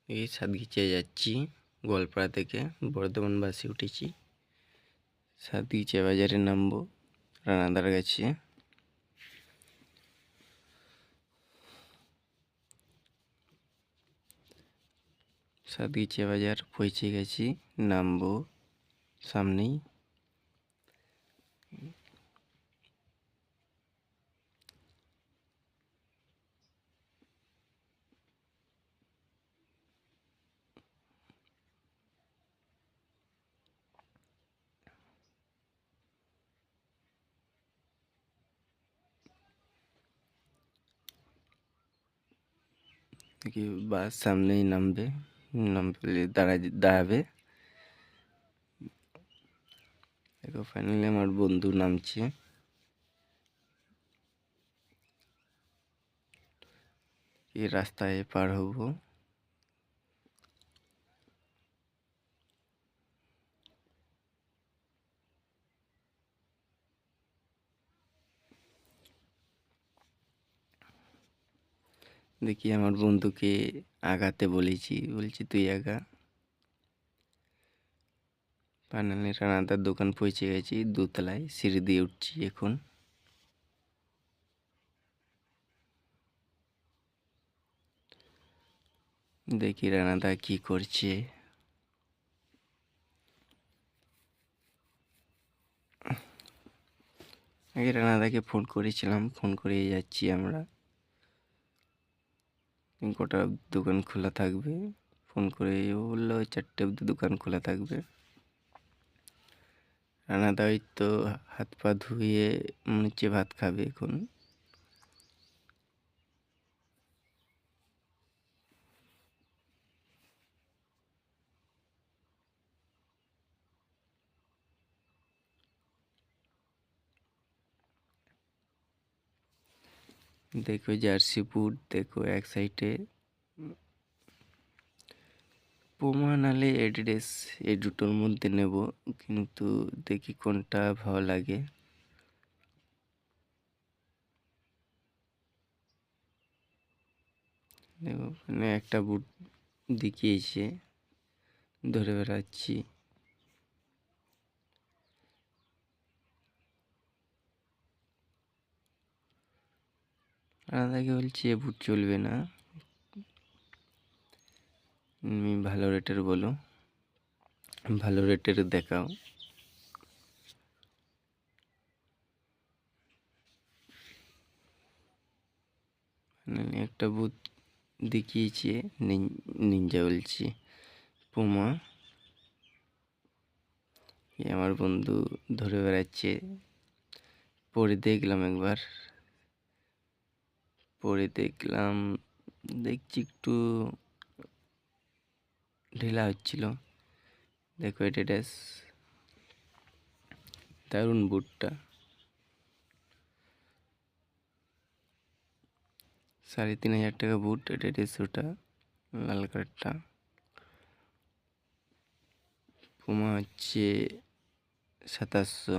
এই সাতগিছিয়া যাচ্ছি গোয়ালপাড়া থেকে বর্ধমান বাসে উঠেছি। সাতগিছিয়া বাজারে নামবো রানাদার কাছে। সাতগিছিয়া বাজার পৌঁছে গেছি, নামবো সামনেই। দেখি বাস সামনেই নামবে, দাঁড়াবে। দেখো ফাইনালি আমার বন্ধু নামছে। এই রাস্তায় পার হবো। দেখি আমার বন্ধুকে আগাতে বলছি তুই আগা। ফাইনালি রানাদার দোকান পৌঁছে গেছি, দোতলায় সিঁড়ি দিয়ে উঠছি এখন। দেখি রানাদা কি করছে। আগে রানাদাকে ফোন করেছিলাম, ফোন করে যাচ্ছি আমরা। কটা দোকান খোলা থাকবে ফোন করে বললো 4টে অব্দি দোকান খোলা থাকবে। রানাদা ওই তো হাত পা ধুয়ে মনে হচ্ছে ভাত খাবে এখন। দেখো জার্সি বুট, দেখো এক সাইডে পুমা নালে এডিডাস, এই দুটোর মধ্যে নেব, কিন্তু দেখি কোনটা ভালো লাগে। দেখো মানে একটা বুট দেখিয়েছে, ধরে বেড়াচ্ছি। রানাদাকে বলছি এ বুট চলবে না, ভালো রেটের বলো, ভালো রেটের দেখাও। একটা বুট দেখিয়েছে নিনজা, বলছি পুমা। আমার বন্ধু ধরে বেড়াচ্ছে, পরে দেখলাম একবার, দেখছি একটু ঢিলা হচ্ছিল। দেখো এডিডাস, দারুণ বুটটা, 3,500 টাকা বুট এডিডাস, ওটা লাল কালারটা। পুমা হচ্ছে 2700।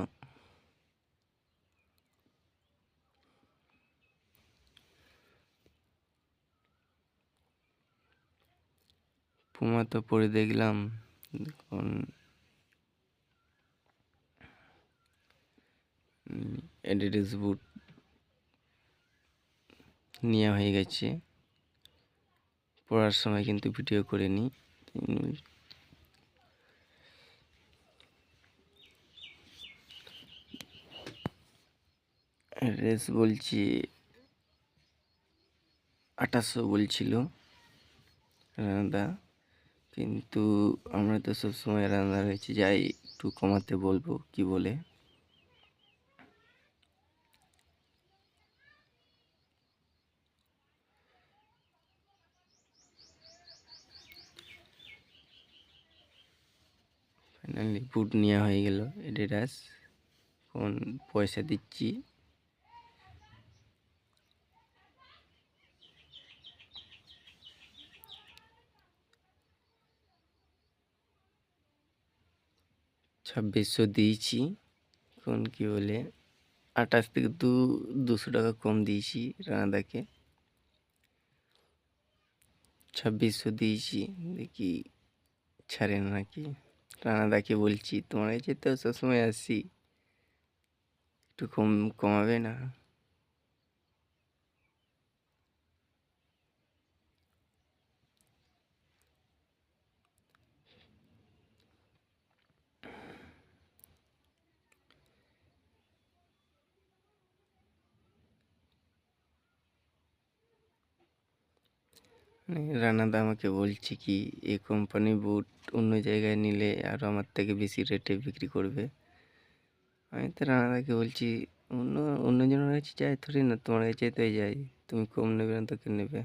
পুমা তো পরে দেখলাম, দেখুন এডিডাস বুট নেওয়া হয়ে গেছে। পড়ার সময় কিন্তু ভিডিও করে নিই। রেস বলছি 2800 বলছিল রানাদা, কিন্তু আমরা তো সবসময় রান্না রয়েছে, যাই একটু কমাতে বলবো কি বলে। ফাইনালি বুট নেওয়া হয়ে গেল এডিডাস। কোন পয়সা দিচ্ছি। ছাব্বিশশো দিয়েছি, কোন কি বলে 28 থেকে 200 টাকা কম দিয়েছি রানাদাকে। 2600 দিয়েছি, দেখি ছাড়ে না নাকি। রানাদাকে বলছি তোমার কাছে তো সবসময় আসি, একটু কমাবে না? রানাদা আমাকে বলছে কি এই কোম্পানি বুট অন্য জায়গায় নিলে আরও আমার থেকে বেশি রেটে বিক্রি করবে। আমি তো রানাদাকে বলছি অন্য অন্যজনের কাছে যাই থরি না, তোমার কাছে তো যাই, তুমি কম নেবে না তো কে নেবে?